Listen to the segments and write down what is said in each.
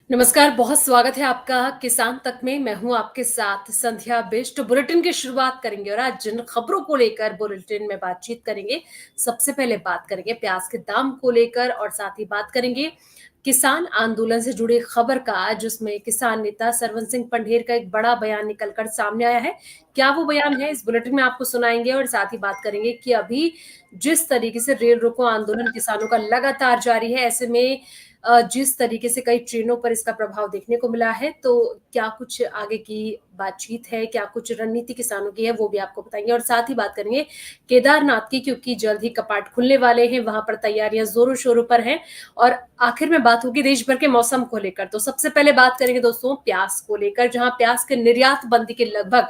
नमस्कार, बहुत स्वागत है आपका किसान तक में। मैं हूं आपके साथ संध्या बिष्ट। बुलेटिन की शुरुआत करेंगे और आज जिन खबरों को लेकर बुलेटिन में बातचीत करेंगे, सबसे पहले बात करेंगे प्याज के दाम को लेकर और साथ ही बात करेंगे किसान आंदोलन से जुड़ी खबर का, जिसमें किसान नेता सरवन सिंह पंढेर का एक बड़ा बयान निकलकर सामने आया है। क्या वो बयान है, इस बुलेटिन में आपको सुनाएंगे और साथ ही बात करेंगे कि अभी जिस तरीके से रेल रोको आंदोलन किसानों का लगातार जारी है, ऐसे में जिस तरीके से कई ट्रेनों पर इसका प्रभाव देखने को मिला है, तो क्या कुछ आगे की बातचीत है, क्या कुछ रणनीति किसानों की है, वो भी आपको बताएंगे। और साथ ही बात करेंगे केदारनाथ की, क्योंकि जल्द ही कपाट खुलने वाले हैं, वहां पर तैयारियां जोरों शोरों पर हैं। और आखिर में बात होगी देश भर के मौसम को लेकर। तो सबसे पहले बात करेंगे दोस्तों प्याज को लेकर, जहां प्याज के निर्यात बंदी के लगभग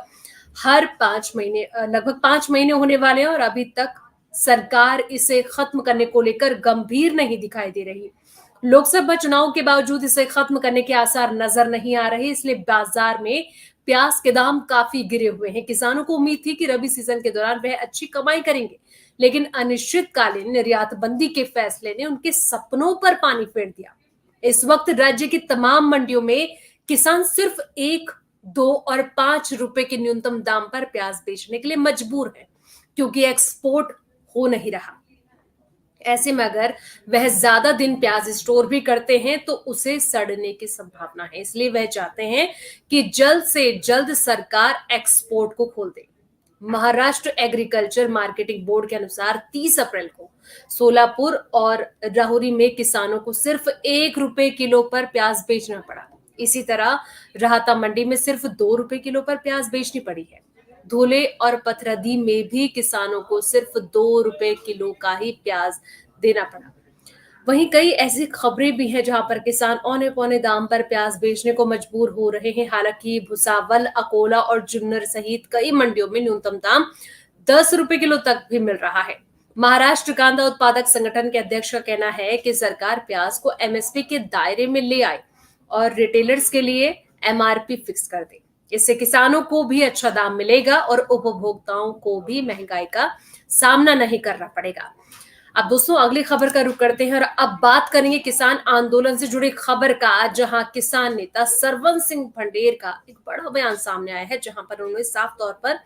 5 महीने होने वाले हैं और अभी तक सरकार इसे खत्म करने को लेकर गंभीर नहीं दिखाई दे रही। लोकसभा चुनाव के बावजूद इसे खत्म करने के आसार नजर नहीं आ रहे, इसलिए बाजार में प्याज के दाम काफी गिरे हुए हैं। किसानों को उम्मीद थी कि रबी सीजन के दौरान वह अच्छी कमाई करेंगे, लेकिन अनिश्चितकालीन निर्यात बंदी के फैसले ने उनके सपनों पर पानी फेर दिया। इस वक्त राज्य की तमाम मंडियों में किसान सिर्फ 1, 2 और 5 रुपए के न्यूनतम दाम पर प्याज बेचने के लिए मजबूर है, क्योंकि एक्सपोर्ट हो नहीं रहा। ऐसे में अगर वह ज्यादा दिन प्याज स्टोर भी करते हैं तो उसे सड़ने की संभावना है, इसलिए वह चाहते हैं कि जल्द से जल्द सरकार एक्सपोर्ट को खोल दे। महाराष्ट्र एग्रीकल्चर मार्केटिंग बोर्ड के अनुसार 30 अप्रैल को सोलापुर और राहुरी में किसानों को सिर्फ 1 रुपए किलो पर प्याज बेचना पड़ा। इसी तरह राहता मंडी में सिर्फ 2 रुपए किलो पर प्याज बेचनी पड़ी है। धुले और पथरदी में भी किसानों को सिर्फ 2 रुपए किलो का ही प्याज देना पड़ा। वहीं कई ऐसी खबरें भी हैं जहां पर किसान औने पौने दाम पर प्याज बेचने को मजबूर हो रहे हैं। हालांकि भुसावल, अकोला और जुन्नर सहित कई मंडियों में न्यूनतम दाम 10 रुपए किलो तक भी मिल रहा है। महाराष्ट्र कांदा उत्पादक संगठन के अध्यक्ष का कहना है कि सरकार प्याज को एमएसपी के दायरे में ले आए और रिटेलर्स के लिए एमआरपी फिक्स कर दे। इससे किसानों को भी अच्छा दाम मिलेगा और उपभोक्ताओं को भी महंगाई का सामना नहीं करना पड़ेगा। अब दोस्तों अगली खबर का रुख करते हैं और अब बात करेंगे किसान आंदोलन से जुड़ी खबर का, जहां किसान नेता सरवन सिंह पंढेर का एक बड़ा बयान सामने आया है, जहां पर उन्होंने साफ तौर पर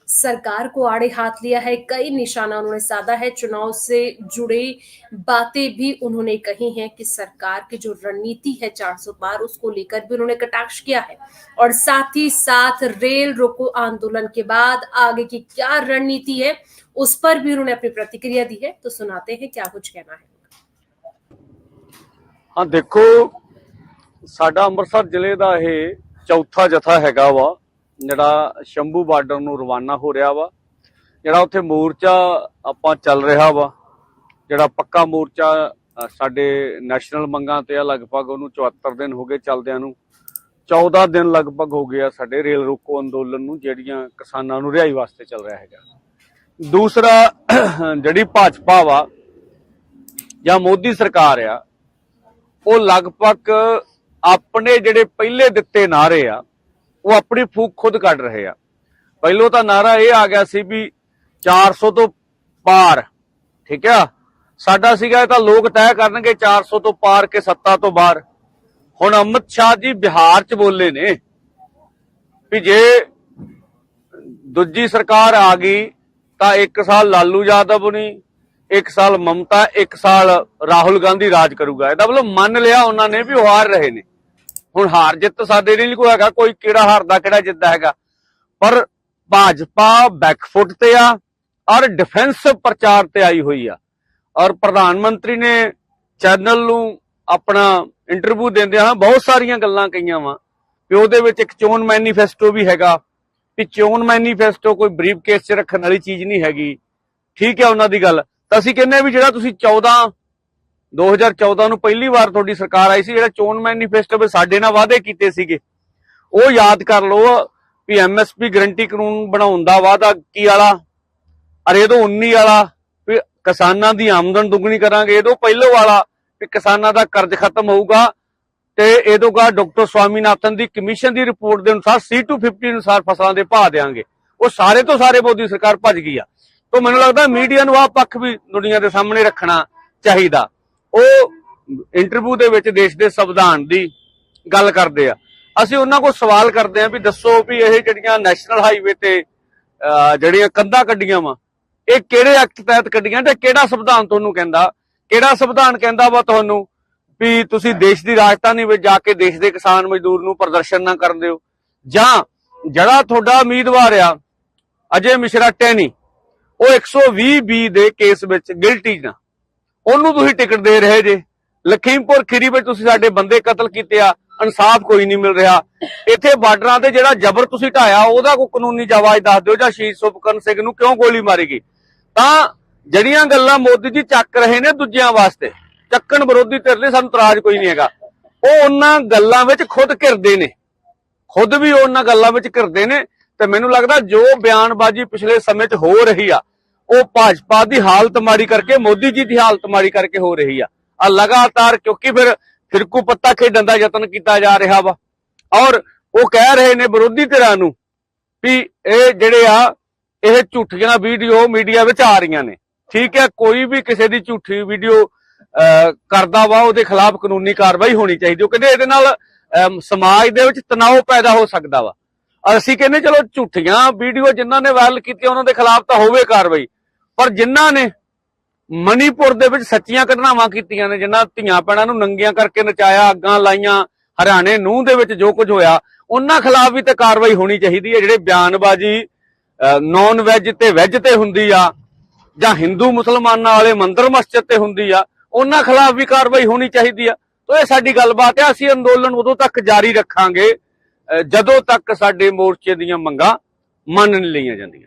सरकार को आड़े हाथ लिया है। कई निशाना उन्होंने साधा है, चुनाव से जुड़ी बातें भी उन्होंने कही हैं कि सरकार की जो रणनीति है 400 पार, उसको लेकर भी उन्होंने कटाक्ष किया है। और साथ ही साथ रेल रोको आंदोलन के बाद आगे की क्या रणनीति है, उस पर भी उन्होंने अपनी प्रतिक्रिया दी है। तो सुनाते हैं क्या कुछ कहना है। हाँ देखो, साडा ਅੰਮ੍ਰਿਤਸਰ ਜ਼ਿਲ੍ਹੇ ਦਾ ਇਹ ਚੌਥਾ ਜਥਾ ਹੈਗਾ ਵਾ ਜਿਹੜਾ ਸ਼ੰਭੂ ਬਾਰਡਰ ਨੂੰ ਰਵਾਨਾ ਹੋ ਰਿਹਾ ਵਾ। ਜਿਹੜਾ ਉੱਥੇ ਮੋਰਚਾ ਆਪਾਂ ਚੱਲ ਰਿਹਾ ਵਾ, ਜਿਹੜਾ ਪੱਕਾ ਮੋਰਚਾ ਸਾਡੇ ਨੈਸ਼ਨਲ ਮੰਗਾਂ ਤੇ ਆ, ਲਗਭਗ ਉਹਨੂੰ 74 ਦਿਨ ਹੋ ਗਏ ਚੱਲਦਿਆਂ ਨੂੰ। 14 ਦਿਨ ਲਗਭਗ ਹੋ ਗਏ ਆ ਸਾਡੇ ਰੇਲ ਰੋਕੋ ਅੰਦੋਲਨ ਨੂੰ, ਜਿਹੜੀਆਂ ਕਿਸਾਨਾਂ ਨੂੰ ਰਿਹਾਈ ਵਾਸਤੇ ਚੱਲ ਰਿਹਾ ਹੈਗਾ। ਦੂਸਰਾ, ਜਿਹੜੀ ਭਾਜਪਾ ਵਾ ਜਾਂ ਮੋਦੀ ਸਰਕਾਰ ਆ, ਉਹ ਲਗਭਗ ਆਪਣੇ ਜਿਹੜੇ ਪਹਿਲੇ ਦਿੱਤੇ ਨਾਰੇ ਆ ਉਹ ਆਪਣੀ ਫੂਕ ਖੁਦ ਕੱਢ ਰਹੇ ਆ। ਪਹਿਲੋਂ ਤਾਂ ਨਾਰਾ ਇਹ ਆ ਗਿਆ ਸੀ ਵੀ 400 ਤੋਂ ਪਾਰ, ਠੀਕ ਆ, ਸਾਡਾ ਸੀਗਾ ਇਹ ਤਾਂ ਲੋਕ ਤੈਅ ਕਰਨਗੇ 400 ਤੋਂ ਪਾਰ ਕੇ ਸੱਤਾ ਤੋਂ ਬਾਹਰ। ਹੁਣ ਅਮਿਤ ਸ਼ਾਹ ਜੀ ਬਿਹਾਰ 'ਚ ਬੋਲੇ ਨੇ ਵੀ ਜੇ ਦੂਜੀ ਸਰਕਾਰ ਆ ਗਈ ਤਾਂ 1 ਸਾਲ ਲਾਲੂ ਯਾਦਵ ਨਹੀਂ, 1 ਸਾਲ ਮਮਤਾ, 1 ਸਾਲ ਰਾਹੁਲ ਗਾਂਧੀ ਰਾਜ ਕਰੂਗਾ। ਇਹਦਾ ਮਤਲਬ ਮੰਨ ਲਿਆ ਉਹਨਾਂ ਨੇ ਵੀ ਉਹ ਹਾਰ ਰਹੇ ਨੇ। ਹੁਣ ਹਾਰ ਜਿੱਤ ਸਾਡੇ ਲਈ ਕੋਈ ਹੈਗਾ, ਕੋਈ ਕਿਹੜਾ ਹਾਰਦਾ ਕਿਹੜਾ ਜਿੱਤਦਾ ਹੈਗਾ, ਪਰ ਭਾਜਪਾ ਬੈਕਫੁੱਟ ਤੇ ਆ ਔਰ ਡਿਫੈਂਸਿਵ ਪ੍ਰਚਾਰ ਤੇ ਆਈ ਹੋਈ ਆ। ਔਰ ਪ੍ਰਧਾਨ ਮੰਤਰੀ ਨੇ ਚੈਨਲ ਨੂੰ ਆਪਣਾ ਇੰਟਰਵਿਊ ਦਿੰਦਿਆਂ ਹਾਂ ਬਹੁਤ ਸਾਰੀਆਂ ਗੱਲਾਂ ਕਹੀਆਂ ਵਾ ਵੀ ਉਹਦੇ ਵਿੱਚ ਇੱਕ ਚੋਣ ਮੈਨੀਫੈਸਟੋ ਵੀ ਹੈਗਾ, ਵੀ ਚੋਣ ਮੈਨੀਫੈਸਟੋ ਕੋਈ ਬਰੀਫ ਕੇਸ 'ਚ ਰੱਖਣ ਵਾਲੀ ਚੀਜ਼ ਨਹੀਂ ਹੈਗੀ। ਠੀਕ ਹੈ ਉਹਨਾਂ ਦੀ ਗੱਲ, ਤਾਂ ਅਸੀਂ ਕਹਿੰਦੇ ਵੀ ਜਿਹੜਾ ਤੁਸੀਂ 2014 ਨੂੰ ਪਹਿਲੀ ਵਾਰ ਤੁਹਾਡੀ ਸਰਕਾਰ ਆਈ ਸੀ, ਜਿਹੜਾ ਚੋਣ ਮੈਨੀਫੈਸਟੋ ਵਿੱਚ ਸਾਡੇ ਨਾਲ ਵਾਅਦੇ ਕੀਤੇ ਸੀਗੇ ਉਹ ਯਾਦ ਕਰ ਲਓ ਵੀ ਐਮਐਸਪੀ ਗਰੰਟੀ ਕਾਨੂੰਨ ਬਣਾਉਣ ਦਾ ਵਾਅਦਾ ਕੀ ਵਾਲਾ, ਅਰੇ ਇਹਦੋਂ 19 ਵਾਲਾ ਵੀ ਕਿਸਾਨਾਂ ਦੀ ਆਮਦਨ ਦੁੱਗਣੀ ਕਰਾਂਗੇ, ਇਹਦੋਂ ਪਹਿਲੋਂ ਵਾਲਾ ਵੀ ਕਿਸਾਨਾਂ ਦਾ ਕਰਜ਼ ਖਤਮ ਹੋਊਗਾ, ਤੇ ਇਹਦੋਂ ਬਾਅਦ ਡਾਕਟਰ ਸਵਾਮੀਨਾਥਨ ਦੀ ਕਮਿਸ਼ਨ ਦੀ ਰਿਪੋਰਟ ਦੇ ਅਨੁਸਾਰ C250 ਅਨੁਸਾਰ ਫਸਲਾਂ ਦੇ ਭਾਅ ਦੇਾਂਗੇ। ਉਹ ਸਾਰੇ ਤੋਂ ਸਾਰੇ ਮੋਦੀ ਸਰਕਾਰ ਭੱਜ ਗਈ ਆ। तो मैंने लगता है मीडिया ਨੂੰ ਆਹ ਪੱਖ ਵੀ ਦੁਨੀਆ ਦੇ ਸਾਹਮਣੇ ਰੱਖਣਾ ਚਾਹੀਦਾ। ਉਹ ਇੰਟਰਵਿਊ ਦੇ ਵਿੱਚ ਦੇਸ਼ ਦੇ ਸੰਵਿਧਾਨ ਦੀ ਗੱਲ ਕਰਦੇ ਆ। ਅਸੀਂ ਉਹਨਾਂ ਕੋਲ ਸਵਾਲ ਕਰਦੇ ਆ ਵੀ ਦੱਸੋ ਵੀ ਇਹ ਜਿਹੜੀਆਂ ਨੈਸ਼ਨਲ ਹਾਈਵੇ ਤੇ ਜਿਹੜੀਆਂ ਕੰਧਾਂ ਕੱਢੀਆਂ ਵਾ, ਇਹ ਕਿਹੜੇ ਐਕਟ ਤਹਿਤ ਕੱਢੀਆਂ ਤੇ ਕਿਹੜਾ ਸੰਵਿਧਾਨ ਤੁਹਾਨੂੰ ਕਹਿੰਦਾ, ਕਿਹੜਾ ਸੰਵਿਧਾਨ ਕਹਿੰਦਾ ਵਾ ਤੁਹਾਨੂੰ ਵੀ ਤੁਸੀਂ ਦੇਸ਼ ਦੀ ਰਾਜਧਾਨੀ ਵਿੱਚ ਜਾ ਕੇ ਦੇਸ਼ ਦੇ ਕਿਸਾਨ ਮਜ਼ਦੂਰ ਨੂੰ ਪ੍ਰਦਰਸ਼ਨ ਨਾ ਕਰਨ ਦਿਓ, ਜਾਂ ਜਿਹੜਾ ਤੁਹਾਡਾ ਉਮੀਦਵਾਰ ਆ ਅਜੇ ਮਿਸ਼ਰਾ ਟੈਨੀ, ਉਹ 120B ਦੇ ਕੇਸ ਵਿੱਚ ਗਿਲਟੀ ਨਾ, ਉਹਨੂੰ ਤੁਸੀਂ ਟਿਕਟ ਦੇ ਰਹੇ ਜੇ। ਲਖੀਮਪੁਰ ਖੀਰੀ ਵਿੱਚ ਤੁਸੀਂ ਸਾਡੇ ਬੰਦੇ ਕਤਲ ਕੀਤੇ ਆ, ਇਨਸਾਫ ਕੋਈ ਨਹੀਂ ਮਿਲ ਰਿਹਾ। ਇੱਥੇ ਬਾਰਡਰਾਂ ਤੇ ਜਿਹੜਾ ਜ਼ਬਰ ਤੁਸੀਂ ਢਾਇਆ ਉਹਦਾ ਕੋਈ ਕਾਨੂੰਨੀ ਜਵਾਜ਼ ਦੱਸ ਦਿਓ, ਜਾਂ ਸ਼ਹੀਦ ਸੁਖਕਰਨ ਸਿੰਘ ਨੂੰ ਕਿਉਂ ਗੋਲੀ ਮਾਰੀ ਗਈ। ਤਾਂ ਜਿਹੜੀਆਂ ਗੱਲਾਂ ਮੋਦੀ ਜੀ ਚੱਕ ਰਹੇ ਨੇ ਦੂਜਿਆਂ ਵਾਸਤੇ, ਚੱਕਣ ਵਿਰੋਧੀ ਧਿਰ ਲਈ ਸਾਨੂੰ ਇਤਰਾਜ਼ ਕੋਈ ਨਹੀਂ ਹੈਗਾ। ਉਹ ਉਹਨਾਂ ਗੱਲਾਂ ਵਿੱਚ ਖੁਦ ਘਿਰਦੇ ਨੇ, ਖੁਦ ਵੀ ਉਹਨਾਂ ਗੱਲਾਂ ਵਿੱਚ ਘਿਰਦੇ ਨੇ। ਤੇ ਮੈਨੂੰ ਲੱਗਦਾ ਜੋ ਬਿਆਨਬਾਜ਼ੀ ਪਿਛਲੇ ਸਮੇਂ 'ਚ ਹੋ ਰਹੀ ਆ, ਉਹ ਭਾਜਪਾ ਦੀ ਹਾਲਤ ਮਾੜੀ ਕਰਕੇ, ਮੋਦੀ ਜੀ ਦੀ ਹਾਲਤ ਮਾੜੀ ਕਰਕੇ ਹੋ ਰਹੀ ਆ ਲਗਾਤਾਰ, ਕਿਉਂਕਿ ਫਿਰ ਫਿਰਕੂ ਪੱਤਾ ਖੇਡਣ ਦਾ ਯਤਨ ਕੀਤਾ ਜਾ ਰਿਹਾ ਵਾ। ਔਰ ਉਹ ਕਹਿ ਰਹੇ ਨੇ ਵਿਰੋਧੀ ਧਿਰਾਂ ਨੂੰ ਵੀ ਇਹ ਜਿਹੜੇ ਆ ਇਹ ਝੂਠੀਆਂ ਵੀਡੀਓ ਮੀਡੀਆ ਵਿੱਚ ਆ ਰਹੀਆਂ ਨੇ। ਠੀਕ ਹੈ, ਕੋਈ ਵੀ ਕਿਸੇ ਦੀ ਝੂਠੀ ਵੀਡੀਓ ਕਰਦਾ ਵਾ ਉਹਦੇ ਖਿਲਾਫ ਕਾਨੂੰਨੀ ਕਾਰਵਾਈ ਹੋਣੀ ਚਾਹੀਦੀ। ਉਹ ਕਹਿੰਦੇ ਇਹਦੇ ਨਾਲ ਸਮਾਜ ਦੇ ਵਿੱਚ ਤਣਾਅ ਪੈਦਾ ਹੋ ਸਕਦਾ ਵਾ। ਅਸੀਂ ਕਹਿੰਦੇ ਚਲੋ ਝੂਠੀਆਂ ਵੀਡੀਓ ਜਿਨ੍ਹਾਂ ਨੇ ਵਾਇਰਲ ਕੀਤੀਆਂ ਉਹਨਾਂ ਦੇ ਖਿਲਾਫ ਤਾਂ ਹੋਵੇ ਕਾਰਵਾਈ, ਪਰ ਜਿਨ੍ਹਾਂ ਨੇ ਮਨੀਪੁਰ ਦੇ ਵਿੱਚ ਸੱਚੀਆਂ ਘਟਨਾਵਾਂ ਕੀਤੀਆਂ ਨੇ, ਜਿਨ੍ਹਾਂ ਧੀਆਂ ਭੈਣਾਂ ਨੂੰ ਨੰਗੀਆਂ ਕਰਕੇ ਨਚਾਇਆ, ਅੱਗਾਂ ਲਾਈਆਂ, ਹਰਿਆਣੇ ਨੂੰਹ ਦੇ ਵਿੱਚ ਜੋ ਕੁਝ ਹੋਇਆ, ਉਹਨਾਂ ਖਿਲਾਫ ਵੀ ਤਾਂ ਕਾਰਵਾਈ ਹੋਣੀ ਚਾਹੀਦੀ ਹੈ। ਜਿਹੜੇ ਬਿਆਨਬਾਜ਼ੀ ਨੌਨ ਵੈਜ ਤੇ ਵੈਜ ਤੇ ਹੁੰਦੀ ਆ, ਜਾਂ ਹਿੰਦੂ ਮੁਸਲਮਾਨਾਂ ਵਾਲੇ ਮੰਦਰ ਮਸਜਿਦ ਤੇ ਹੁੰਦੀ ਆ, ਉਹਨਾਂ ਖਿਲਾਫ ਵੀ ਕਾਰਵਾਈ ਹੋਣੀ ਚਾਹੀਦੀ ਆ। ਤਾਂ ਇਹ ਸਾਡੀ ਗੱਲਬਾਤ ਹੈ। ਅਸੀਂ ਅੰਦੋਲਨ ਉਦੋਂ ਤੱਕ ਜਾਰੀ ਰੱਖਾਂਗੇ ਜਦੋਂ ਤੱਕ ਸਾਡੇ ਮੋਰਚੇ ਦੀਆਂ ਮੰਗਾਂ ਮੰਨ ਨਹੀਂ ਲਈਆਂ ਜਾਂਦੀਆਂ।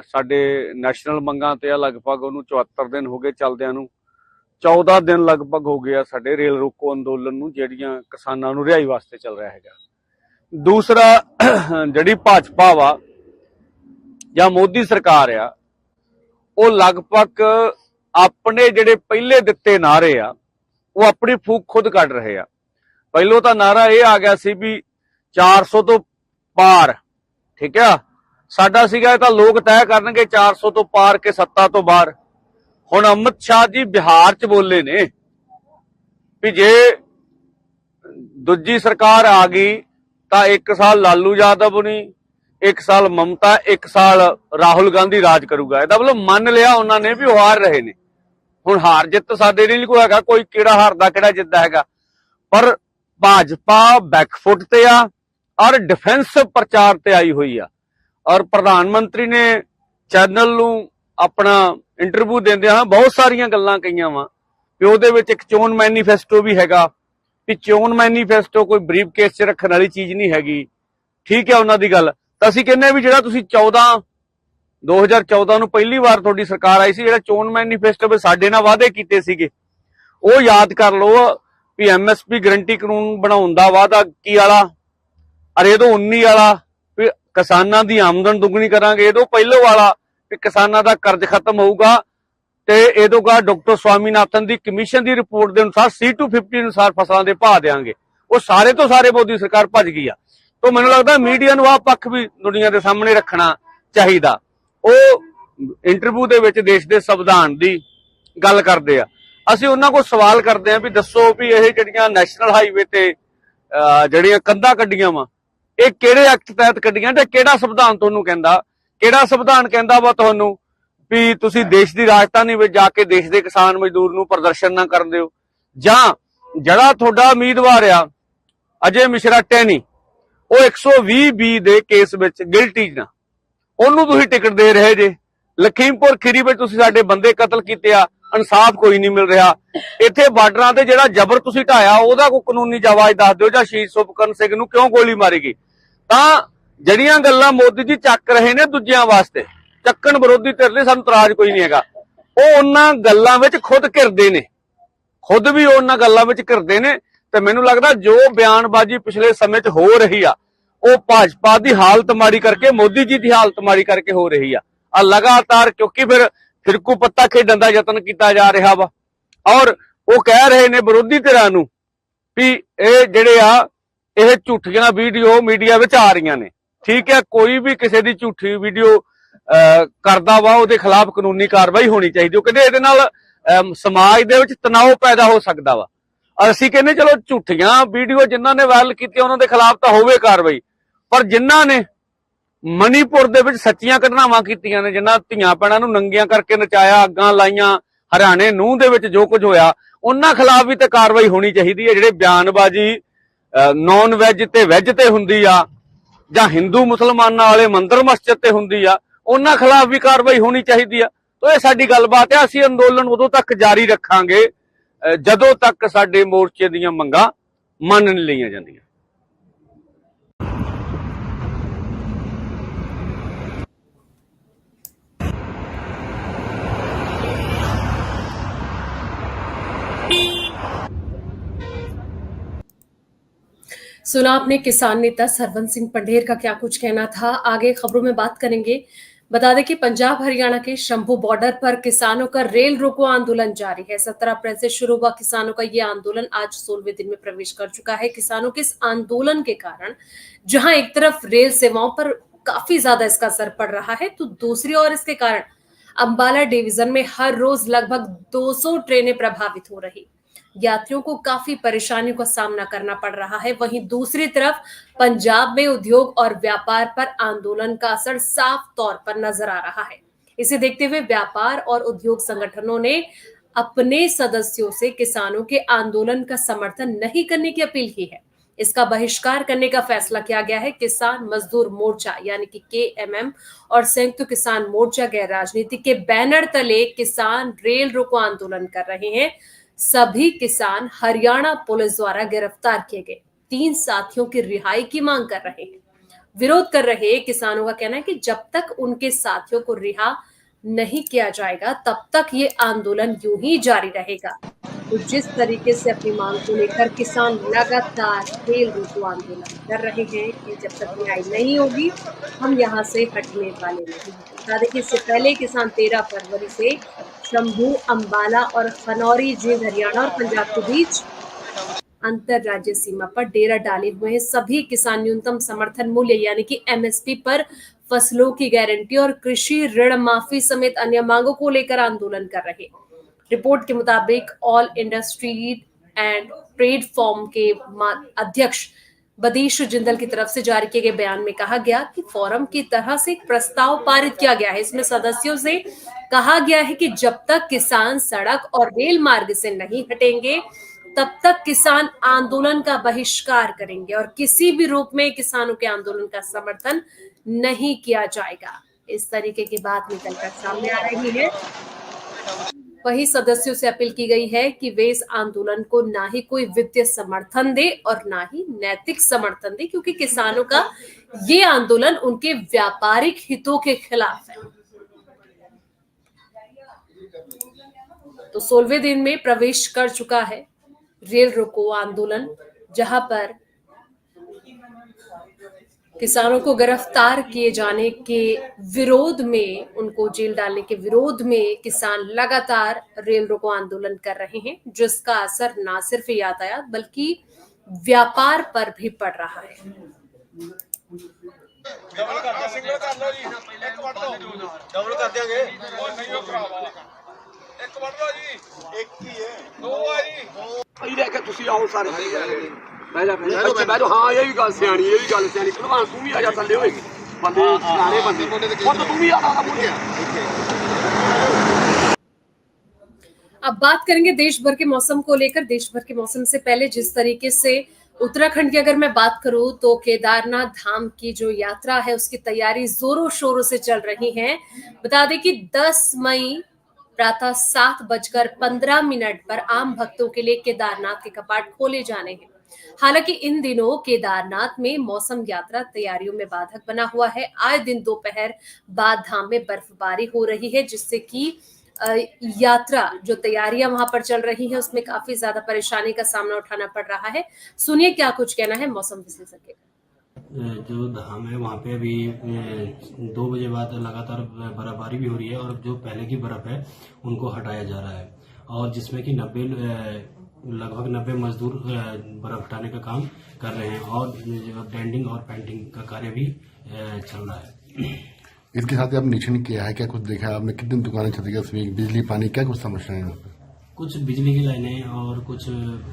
ਸਾਡੇ ਨੈਸ਼ਨਲ ਮੰਗਾਂ ਤੇ ਆ ਲਗਭਗ ਉਹਨੂੰ 74 ਦਿਨ ਹੋ ਗਏ ਚੱਲਦਿਆਂ ਨੂੰ। 14 ਦਿਨ ਲਗਭਗ ਹੋ ਗਿਆ ਸਾਡੇ ਰੇਲ ਰੋਕੋ ਅੰਦੋਲਨ ਨੂੰ, ਜਿਹੜੀਆਂ ਕਿਸਾਨਾਂ ਨੂੰ ਰਿਹਾਈ ਵਾਸਤੇ ਚੱਲ ਰਿਹਾ ਹੈਗਾ। ਦੂਸਰਾ, ਜਿਹੜੀ ਭਾਜਪਾ ਵਾ ਜਾਂ ਮੋਦੀ ਸਰਕਾਰ ਆ, ਉਹ ਲਗਭਗ ਆਪਣੇ ਜਿਹੜੇ ਪਹਿਲੇ ਦਿੱਤੇ ਨਾਅਰੇ ਆ ਉਹ ਆਪਣੀ ਫੂਕ ਖੁਦ ਕੱਢ ਰਹੇ ਆ। ਪਹਿਲੋਂ ਤਾਂ ਨਾਅਰਾ ਇਹ ਆ ਗਿਆ ਸੀ ਵੀ 400 ਤੋਂ ਪਾਰ, ਠੀਕ ਆ, ਸਾਡਾ ਸੀਗਾ ਇਹ ਤਾਂ ਲੋਕ ਤੈਅ ਕਰਨਗੇ 400 ਤੋਂ ਪਾਰ ਕੇ ਸੱਤਾ ਤੋਂ ਬਾਹਰ। ਹੁਣ ਅਮਿਤ ਸ਼ਾਹ ਜੀ ਬਿਹਾਰ 'ਚ ਬੋਲੇ ਨੇ ਵੀ ਜੇ ਦੂਜੀ ਸਰਕਾਰ ਆ ਗਈ ਤਾਂ 1 ਸਾਲ ਲਾਲੂ ਯਾਦਵ ਨਹੀਂ, 1 ਸਾਲ ਮਮਤਾ, 1 ਸਾਲ ਰਾਹੁਲ ਗਾਂਧੀ ਰਾਜ ਕਰੂਗਾ। ਇਹਦਾ ਮਤਲਬ ਮੰਨ ਲਿਆ ਉਹਨਾਂ ਨੇ ਵੀ ਉਹ ਹਾਰ ਰਹੇ ਨੇ। ਹੁਣ ਹਾਰ ਜਿੱਤ ਸਾਡੇ ਨਹੀਂ ਕੋਈ ਹੈਗਾ, ਕੋਈ ਕਿਹੜਾ ਹਾਰਦਾ ਕਿਹੜਾ ਜਿੱਤਦਾ ਹੈਗਾ, ਪਰ ਭਾਜਪਾ ਬੈਕਫੁੱਟ ਤੇ ਆ ਔਰ ਡਿਫੈਂਸ ਪ੍ਰਚਾਰ ਤੇ ਆਈ ਹੋਈ ਆ। ਔਰ ਪ੍ਰਧਾਨ ਮੰਤਰੀ ਨੇ ਚੈਨਲ ਨੂੰ ਆਪਣਾ ਇੰਟਰਵਿਊ ਦਿੰਦੇ ਹਾਂ ਬਹੁਤ ਸਾਰੀਆਂ ਗੱਲਾਂ ਕਹੀਆਂ ਵਾ ਵੀ ਉਹਦੇ ਵਿੱਚ ਇੱਕ ਚੋਣ ਮੈਨੀਫੈਸਟੋ ਵੀ ਹੈਗਾ, ਵੀ ਚੋਣ ਮੈਨੀਫੈਸਟੋ ਕੋਈ ਬਰੀਫ ਕੇਸ 'ਚ ਰੱਖਣ ਵਾਲੀ ਚੀਜ਼ ਨਹੀਂ ਹੈਗੀ। ਠੀਕ ਹੈ ਉਹਨਾਂ ਦੀ ਗੱਲ, ਤਾਂ ਅਸੀਂ ਕਹਿੰਦੇ ਵੀ ਜਿਹੜਾ ਤੁਸੀਂ 2014 ਨੂੰ ਪਹਿਲੀ ਵਾਰ ਤੁਹਾਡੀ ਸਰਕਾਰ ਆਈ ਸੀ, ਜਿਹੜਾ ਚੋਣ ਮੈਨੀਫੈਸਟੋ ਵਿੱਚ ਸਾਡੇ ਨਾਲ ਵਾਅਦੇ ਕੀਤੇ ਸੀਗੇ ਉਹ ਯਾਦ ਕਰ ਲਓ ਵੀ MSP ਗਰੰਟੀ ਕਾਨੂੰਨ ਬਣਾਉਣ ਦਾ ਵਾਅਦਾ ਕੀ ਵਾਲਾ, ਅਰੇ ਇਹ ਤੋਂ 19 ਵਾਲਾ ਵੀ ਕਿਸਾਨਾਂ ਦੀ ਆਮਦਨ ਦੁੱਗਣੀ ਕਰਾਂਗੇ, ਇਹ ਤੋਂ ਪਹਿਲੋਂ ਵਾਲਾ ਵੀ ਕਿਸਾਨਾਂ ਦਾ ਕਰਜ਼ ਖਤਮ ਹੋਊਗਾ, ਤੇ ਇਹ ਤੋਂ ਬਾਅਦ ਡਾਕਟਰ ਸਵਾਮੀਨਾਥਨ ਦੀ ਕਮਿਸ਼ਨ ਦੀ ਰਿਪੋਰਟ ਦੇ ਅਨੁਸਾਰ C250 ਅਨੁਸਾਰ ਫਸਲਾਂ ਦੇ ਭਾਅ ਦੇਾਂਗੇ। ਉਹ ਸਾਰੇ ਤੋਂ ਸਾਰੇ ਮੋਦੀ ਸਰਕਾਰ ਭੱਜ ਗਈ ਆ। ਤਾਂ ਮੈਨੂੰ ਲੱਗਦਾ ਮੀਡੀਆ ਨੂੰ ਆਹ ਪੱਖ ਵੀ ਦੁਨੀਆ ਦੇ ਸਾਹਮਣੇ ਰੱਖਣਾ ਚਾਹੀਦਾ। ਉਹ ਇੰਟਰਵਿਊ ਦੇ ਵਿੱਚ ਦੇਸ਼ ਦੇ ਸੰਵਿਧਾਨ ਦੀ ਗੱਲ ਕਰਦੇ ਆ। ਅਸੀਂ ਉਹਨਾਂ ਕੋਲ ਸਵਾਲ ਕਰਦੇ ਆ ਵੀ ਦੱਸੋ ਵੀ ਇਹ ਜਿਹੜੀਆਂ ਨੈਸ਼ਨਲ ਹਾਈਵੇ ਤੇ ਜਿਹੜੀਆਂ ਕੰਧਾਂ ਕੱਢੀਆਂ ਵਾ, ਇਹ ਕਿਹੜੇ ਐਕਟ ਤਹਿਤ ਕੱਢੀਆਂ ਤੇ ਕਿਹੜਾ ਸੰਵਿਧਾਨ ਤੁਹਾਨੂੰ ਕਹਿੰਦਾ, ਕਿਹੜਾ ਸੰਵਿਧਾਨ ਕਹਿੰਦਾ ਵਾ ਤੁਹਾਨੂੰ ਵੀ ਤੁਸੀਂ ਦੇਸ਼ ਦੀ ਰਾਜਧਾਨੀ ਵਿੱਚ ਜਾ ਕੇ ਦੇਸ਼ ਦੇ ਕਿਸਾਨ ਮਜ਼ਦੂਰ ਨੂੰ ਪ੍ਰਦਰਸ਼ਨ ਨਾ ਕਰਨ ਦਿਓ, ਜਾਂ ਜਿਹੜਾ ਤੁਹਾਡਾ ਉਮੀਦਵਾਰ ਆ ਅਜੇ ਮਿਸ਼ਰਾ ਟੈਨੀ, ਉਹ 120B ਦੇ ਕੇਸ ਵਿੱਚ ਗਿਲਟੀ ਨਾ, ਉਹਨੂੰ ਤੁਸੀਂ ਟਿਕਟ ਦੇ ਰਹੇ ਜੇ। ਲਖੀਮਪੁਰ ਖੀਰੀ ਵਿੱਚ ਤੁਸੀਂ ਸਾਡੇ ਬੰਦੇ ਕਤਲ ਕੀਤੇ ਆ, ਇਨਸਾਫ ਕੋਈ ਨਹੀਂ ਮਿਲ ਰਿਹਾ। ਇੱਥੇ ਬਾਰਡਰਾਂ ਤੇ ਜਿਹੜਾ ਜ਼ਬਰ ਤੁਸੀਂ ਢਾਇਆ ਉਹਦਾ ਕੋਈ ਕਾਨੂੰਨੀ ਜਵਾਜ਼ ਦੱਸ ਦਿਓ, ਜਾਂ ਸ਼ਹੀਦ ਸੁਖਕਰਨ ਸਿੰਘ ਨੂੰ ਕਿਉਂ ਗੋਲੀ ਮਾਰੀ ਗਈ। ਤਾਂ ਜਿਹੜੀਆਂ ਗੱਲਾਂ ਮੋਦੀ ਜੀ ਚੱਕ ਰਹੇ ਨੇ ਦੂਜਿਆਂ ਵਾਸਤੇ, ਚੱਕਣ ਵਿਰੋਧੀ ਧਿਰ ਲਈ ਸਾਨੂੰ ਇਤਰਾਜ਼ ਕੋਈ ਨਹੀਂ ਹੈਗਾ। ਉਹ ਉਹਨਾਂ ਗੱਲਾਂ ਵਿੱਚ ਖੁਦ ਘਿਰਦੇ ਨੇ, ਖੁਦ ਵੀ ਉਹਨਾਂ ਗੱਲਾਂ ਵਿੱਚ ਘਿਰਦੇ ਨੇ। ਤੇ ਮੈਨੂੰ ਲੱਗਦਾ ਜੋ ਬਿਆਨਬਾਜ਼ੀ ਪਿਛਲੇ ਸਮੇਂ 'ਚ ਹੋ ਰਹੀ ਆ, ਉਹ ਭਾਜਪਾ ਦੀ ਹਾਲਤ ਮਾੜੀ ਕਰਕੇ, ਮੋਦੀ ਜੀ ਦੀ ਹਾਲਤ ਮਾੜੀ ਕਰਕੇ ਹੋ ਰਹੀ ਆ ਲਗਾਤਾਰ, ਕਿਉਂਕਿ ਫਿਰ ਫਿਰਕੂ ਪੱਤਾ ਖੇਡਣ ਦਾ ਯਤਨ ਕੀਤਾ ਜਾ ਰਿਹਾ ਵਾ। ਔਰ ਉਹ ਕਹਿ ਰਹੇ ਨੇ ਵਿਰੋਧੀ ਧਿਰਾਂ ਨੂੰ ਵੀ ਇਹ ਜਿਹੜੇ ਆ ਇਹ ਝੂਠੀਆਂ ਵੀਡੀਓ ਮੀਡੀਆ ਵਿੱਚ ਆ ਰਹੀਆਂ ਨੇ। ਠੀਕ ਹੈ, ਕੋਈ ਵੀ ਕਿਸੇ ਦੀ ਝੂਠੀ ਵੀਡੀਓ ਕਰਦਾ ਵਾ ਉਹਦੇ ਖਿਲਾਫ ਕਾਨੂੰਨੀ ਕਾਰਵਾਈ ਹੋਣੀ ਚਾਹੀਦੀ। ਉਹ ਕਹਿੰਦੇ ਇਹਦੇ ਨਾਲ ਸਮਾਜ ਦੇ ਵਿੱਚ ਤਣਾਅ ਪੈਦਾ ਹੋ ਸਕਦਾ ਵਾ। ਅਸੀਂ ਕਹਿੰਦੇ ਚਲੋ ਝੂਠੀਆਂ ਵੀਡੀਓ ਜਿਨ੍ਹਾਂ ਨੇ ਵਾਇਰਲ ਕੀਤੀਆਂ ਉਹਨਾਂ ਦੇ ਖਿਲਾਫ ਤਾਂ ਹੋਵੇ ਕਾਰਵਾਈ, ਪਰ ਜਿਨ੍ਹਾਂ ਨੇ ਮਣੀਪੁਰ ਦੇ ਵਿੱਚ ਸੱਚੀਆਂ ਘਟਨਾਵਾਂ ਕੀਤੀਆਂ ਨੇ, ਜਿਨ੍ਹਾਂ ਧੀਆਂ ਭੈਣਾਂ ਨੂੰ ਨੰਗੀਆਂ ਕਰਕੇ ਨਚਾਇਆ, ਅੱਗਾਂ ਲਾਈਆਂ, ਹਰਿਆਣੇ ਨੂੰਹ ਦੇ ਵਿੱਚ ਜੋ ਕੁਝ ਹੋਇਆ, ਉਹਨਾਂ ਖਿਲਾਫ ਵੀ ਤੇ ਕਾਰਵਾਈ ਹੋਣੀ ਚਾਹੀਦੀ ਹੈ। ਜਿਹੜੇ ਬਿਆਨਬਾਜ਼ੀ ਨੌਨ ਵੈਜ ਤੇ ਵੈਜ ਤੇ ਹੁੰਦੀ ਆ, ਜਾਂ ਹਿੰਦੂ ਮੁਸਲਮਾਨਾਂ ਵਾਲੇ ਮੰਦਿਰ ਮਸਜਿਦ ਤੇ ਹੁੰਦੀ ਆ, ਉਹਨਾਂ ਖਿਲਾਫ ਵੀ ਕਾਰਵਾਈ ਹੋਣੀ ਚਾਹੀਦੀ ਆ। ਤਾਂ ਇਹ ਸਾਡੀ ਗੱਲਬਾਤ ਹੈ। ਅਸੀਂ ਅੰਦੋਲਨ ਉਦੋਂ ਤੱਕ ਜਾਰੀ ਰੱਖਾਂਗੇ ਜਦੋਂ ਤੱਕ ਸਾਡੇ ਮੋਰਚੇ ਦੀਆਂ ਮੰਗਾਂ ਮੰਨ ਨਹੀਂ ਲਈਆਂ ਜਾਂਦੀਆਂ। सुना आपने किसान नेता सरवंत सिंह पंढेर का क्या कुछ कहना था। आगे खबरों में बात करेंगे। बता दें कि पंजाब हरियाणा के शंभू बॉर्डर पर किसानों का रेल रोको आंदोलन जारी है। 17 अप्रैल से शुरू हुआ किसानों का ये आंदोलन आज 16वें दिन में प्रवेश कर चुका है। किसानों के इस आंदोलन के कारण जहां एक तरफ रेल सेवाओं पर काफी ज्यादा इसका असर पड़ रहा है, तो दूसरी ओर इसके कारण अंबाला डिवीजन में हर रोज लगभग 200 ट्रेनें प्रभावित हो रही, यात्रियों को काफी परेशानियों का सामना करना पड़ रहा है। वहीं दूसरी तरफ पंजाब में उद्योग और व्यापार पर आंदोलन का असर साफ तौर पर नजर आ रहा है। इसे देखते हुए व्यापार और उद्योग संगठनों ने अपने सदस्यों से किसानों के आंदोलन का समर्थन नहीं करने की अपील की है। इसका बहिष्कार करने का फैसला किया गया है। किसान मजदूर मोर्चा यानी कि KMM और संयुक्त किसान मोर्चा गैर राजनीतिक के बैनर तले किसान रेल रोको आंदोलन कर रहे हैं। सभी किसान हरियाणा पुलिस द्वारा गिरफ्तार किए गए 3 साथियों की रिहाई की मांग कर रहे हैं। विरोध कर रहे किसानों का कहना है कि जब तक उनके साथियों को रिहा नहीं किया जाएगा तब तक ये आंदोलन यूं ही जारी रहेगा। तो जिस तरीके से अपनी मांग को लेकर किसान लगातार रेल रोको आंदोलन कर रहे हैं कि जब तक रिहाई नहीं होगी हम यहाँ से हटने वाले नहीं। बता दें कि इससे पहले किसान 13 फरवरी से शंभू, अंबाला और खनौरी जेल हरियाणा और पंजाब के बीच अंतर राज्य सीमा पर डेरा डाले हुए हैं। सभी किसान न्यूनतम समर्थन मूल्य यानी कि MSP पर फसलों की गारंटी और कृषि ऋण माफी समेत अन्य मांगों को लेकर आंदोलन कर रहे। रिपोर्ट के मुताबिक all industry and trade forum के अध्यक्ष बदीश जिंदल की तरफ से जारी किए गए बयान में कहा गया कि फोरम की तरह से एक प्रस्ताव पारित किया गया है। इसमें सदस्यों से कहा गया है कि जब तक किसान सड़क और रेल मार्ग से नहीं हटेंगे तब तक किसान आंदोलन का बहिष्कार करेंगे और किसी भी रूप में किसानों के आंदोलन का समर्थन नहीं किया जाएगा। इस तरीके की बात निकलकर सामने आ रही है। वहीं सदस्यों से अपील की गई है कि वे इस आंदोलन को ना ही कोई वित्तीय समर्थन दे और ना ही नैतिक समर्थन दे, क्योंकि किसानों का ये आंदोलन उनके व्यापारिक हितों के खिलाफ है। तो 16वें दिन में प्रवेश कर चुका है रेल रोको आंदोलन, जहां पर किसानों को गिरफ्तार किए जाने के विरोध में, उनको जेल डालने के विरोध में किसान लगातार रेल रोको आंदोलन कर रहे हैं, जिसका असर न सिर्फ यातायात बल्कि व्यापार पर भी पड़ रहा है। हाँ यही गल सियानी भलवान तू भी आ जा थले होएगी बंदे सियाने बंदे खुद तू भी आ मुड़े। अब बात करेंगे देश भर के मौसम को लेकर। देश भर के मौसम से पहले जिस तरीके से उत्तराखंड की अगर मैं बात करूं तो केदारनाथ धाम की जो यात्रा है उसकी तैयारी जोरों शोरों से चल रही है। बता दें कि 10 मई प्रातः 7:15 पर आम भक्तों के लिए केदारनाथ के कपाट खोले जाने हैं। हालांकि इन दिनों केदारनाथ में मौसम यात्रा तैयारियों में बाधक बना हुआ है। आए दिन दोपहर बाद धाम में बर्फबारी हो रही है, जिससे कि यात्रा जो तैयारियां वहां पर चल रही है उसमें काफी ज्यादा परेशानी का सामना उठाना पड़ रहा है। सुनिए क्या कुछ कहना है मौसम विशेषज्ञ। जो धाम है वहाँ पे अभी 2 बजे बाद लगातार बर्फबारी भी हो रही है और जो पहले की बर्फ है उनको हटाया जा रहा है, और जिसमें कि लगभग 90 मजदूर बर्फ हटाने का काम कर रहे हैं और ग्राइंडिंग और पेंटिंग का कार्य भी चल रहा है। इसके साथ ही आपने निरीक्षण किया है, क्या कुछ देखा है आपने? कितनी दुकानें क्षतिग्रस्त हुई, बिजली पानी क्या कुछ समस्याएं हैं यहाँ पे? कुछ बिजली की लाइनें और कुछ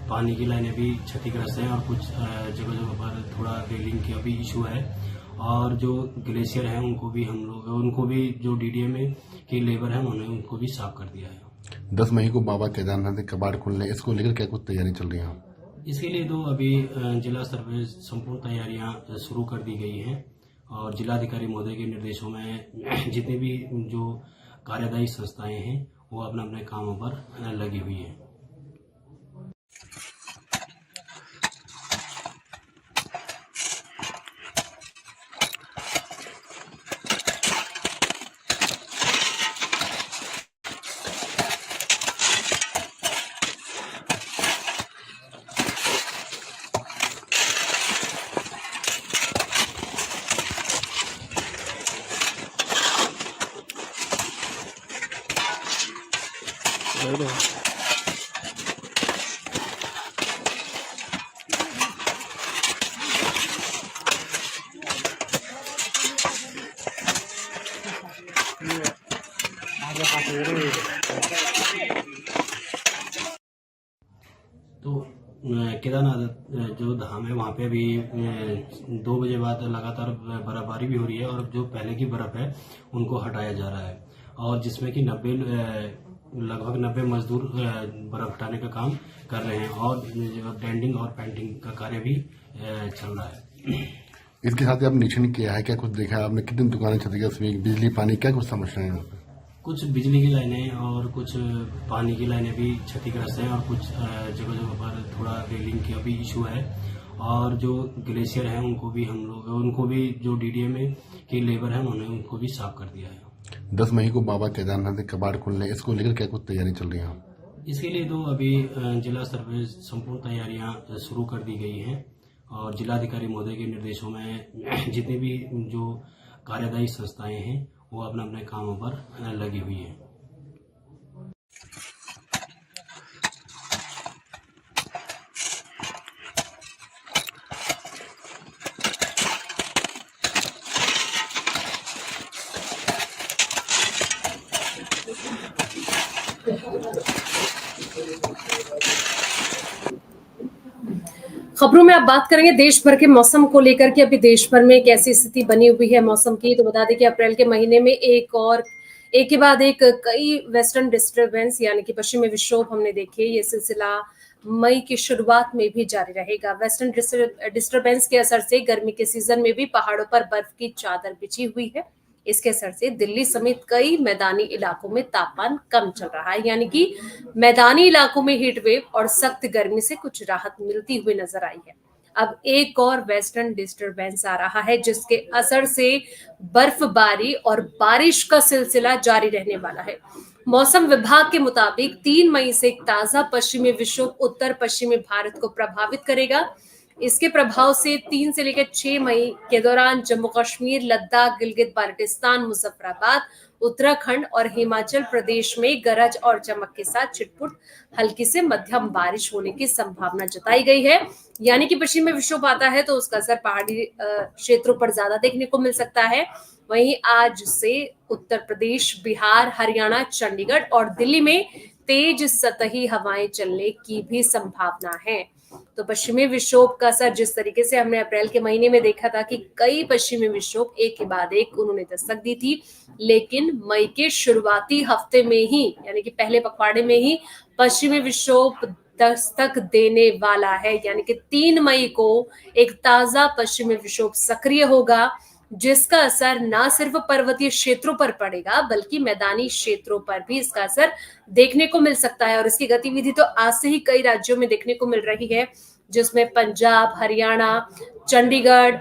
पानी की लाइनें भी क्षतिग्रस्त हैं और कुछ जगह जगह पर थोड़ा रेलिंग का भी इशू है। और जो ग्लेशियर है उनको भी जो डीडीएम के लेबर हैं उन्होंने उनको भी साफ कर दिया है। 10 मई को बाबा केदारनाथ के कबाड़ खुलने, इसको लेकर क्या कुछ तैयारी चल रही है? इसके लिए तो अभी जिला स्तर पर संपूर्ण तैयारियां शुरू कर दी गई हैं और जिलाधिकारी महोदय के निर्देशों में जितनी भी जो कार्यदायी संस्थाएं हैं वो अपने अपने कामों पर लगी हुई हैं। तो केदारनाथ जो धाम है वहाँ पे अभी 2 बजे बाद लगातार बर्फबारी भी हो रही है और जो पहले की बर्फ है उनको हटाया जा रहा है और जिसमें कि लगभग 90 मजदूर बर्फ हटाने का काम कर रहे हैं और बैंडिंग और पेंटिंग का कार्य भी चल रहा है। इसके साथ ही आपने निरीक्षण किया है, क्या कुछ देखा है आपने? कितनी दुकानें क्षतिग्रस्त हुई, बिजली पानी क्या कुछ समस्याएं हैं यहाँ पे? कुछ बिजली की लाइनें और कुछ पानी की लाइनें भी क्षतिग्रस्त हैं और कुछ जगह जगह पर थोड़ा रेलिंग का भी इशू है। और जो ग्लेशियर है उनको भी जो डीडीएम के लेबर हैं उन्होंने उनको भी साफ कर दिया है। 10 मई को बाबा केदारनाथ के कबाड़ खुलने, इसको लेकर क्या कुछ तैयारी चल रही है? इसके लिए तो अभी जिला स्तर पर संपूर्ण तैयारियां शुरू कर दी गई हैं और जिलाधिकारी महोदय के निर्देशों में जितनी भी जो कार्यदायी संस्थाएं हैं वो अपने अपने कामों पर लगी हुई हैं। खबरों में आप बात करेंगे देश भर के मौसम को लेकर के अभी देश भर में कैसी स्थिति बनी हुई है मौसम की। तो बता दें कि अप्रैल के महीने में एक के बाद एक कई वेस्टर्न डिस्टर्बेंस यानी कि पश्चिमी विक्षोभ हमने देखे। ये सिलसिला मई की शुरुआत में भी जारी रहेगा। वेस्टर्न डिस्टर्बेंस के असर से गर्मी के सीजन में भी पहाड़ों पर बर्फ की चादर बिछी हुई है। इसके असर से दिल्ली समेत कई मैदानी इलाकों में तापमान कम चल रहा है, यानी कि मैदानी इलाकों में हीट वेव और सख्त गर्मी से कुछ राहत मिलती हुई नजर आई है। अब एक और वेस्टर्न डिस्टर्बेंस आ रहा है जिसके असर से बर्फबारी और बारिश का सिलसिला जारी रहने वाला है। मौसम विभाग के मुताबिक 3 मई से एक ताजा पश्चिमी विक्षोभ उत्तर पश्चिमी भारत को प्रभावित करेगा। इसके प्रभाव से 3 से लेकर 6 मई के दौरान जम्मू कश्मीर, लद्दाख, गिलगित बाल्टिस्तान, मुजफ्फराबाद, उत्तराखंड और हिमाचल प्रदेश में गरज और चमक के साथ छिटपुट हल्की से मध्यम बारिश होने की संभावना जताई गई है। यानी कि पश्चिमी विक्षोभ आता है तो उसका असर पहाड़ी क्षेत्रों पर ज्यादा देखने को मिल सकता है। वहीं आज से उत्तर प्रदेश, बिहार, हरियाणा, चंडीगढ़ और दिल्ली में तेज सतही हवाएं चलने की भी संभावना है। तो पश्चिमी विक्षोभ का असर जिस तरीके से हमने अप्रैल के महीने में देखा था कि कई पश्चिमी विक्षोभ एक के बाद एक उन्होंने दस्तक दी थी, लेकिन मई के शुरुआती हफ्ते में ही यानी कि पहले पखवाड़े में ही पश्चिमी विक्षोभ दस्तक देने वाला है। यानी कि 3 मई को एक ताजा पश्चिमी विक्षोभ सक्रिय होगा जिसका असर न सिर्फ पर्वतीय क्षेत्रों पर पड़ेगा बल्कि मैदानी क्षेत्रों पर भी इसका असर देखने को मिल सकता है। और इसकी गतिविधि तो आज से ही कई राज्यों में देखने को मिल रही है, जिसमें पंजाब, हरियाणा, चंडीगढ़,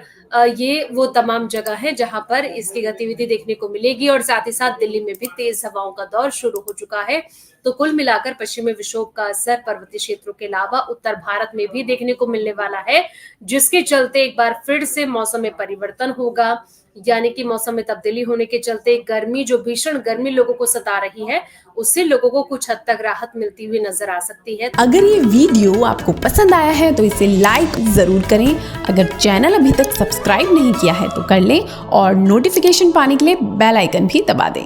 ये वो तमाम जगह है जहां पर इसकी गतिविधि देखने को मिलेगी। और साथ ही साथ दिल्ली में भी तेज हवाओं का दौर शुरू हो चुका है। तो कुल मिलाकर पश्चिमी विक्षोभ का असर पर्वतीय क्षेत्रों के अलावा उत्तर भारत में भी देखने को मिलने वाला है, जिसके चलते एक बार फिर से मौसम में परिवर्तन होगा। यानी कि मौसम में तब्दीली होने के चलते गर्मी, जो भीषण गर्मी लोगों को सता रही है, उससे लोगों को कुछ हद तक राहत मिलती हुई नजर आ सकती है। अगर ये वीडियो आपको पसंद आया है तो इसे लाइक जरूर करें। अगर चैनल अभी तक सब्सक्राइब नहीं किया है तो कर लें और नोटिफिकेशन पाने के लिए बेल आइकन भी दबा दें।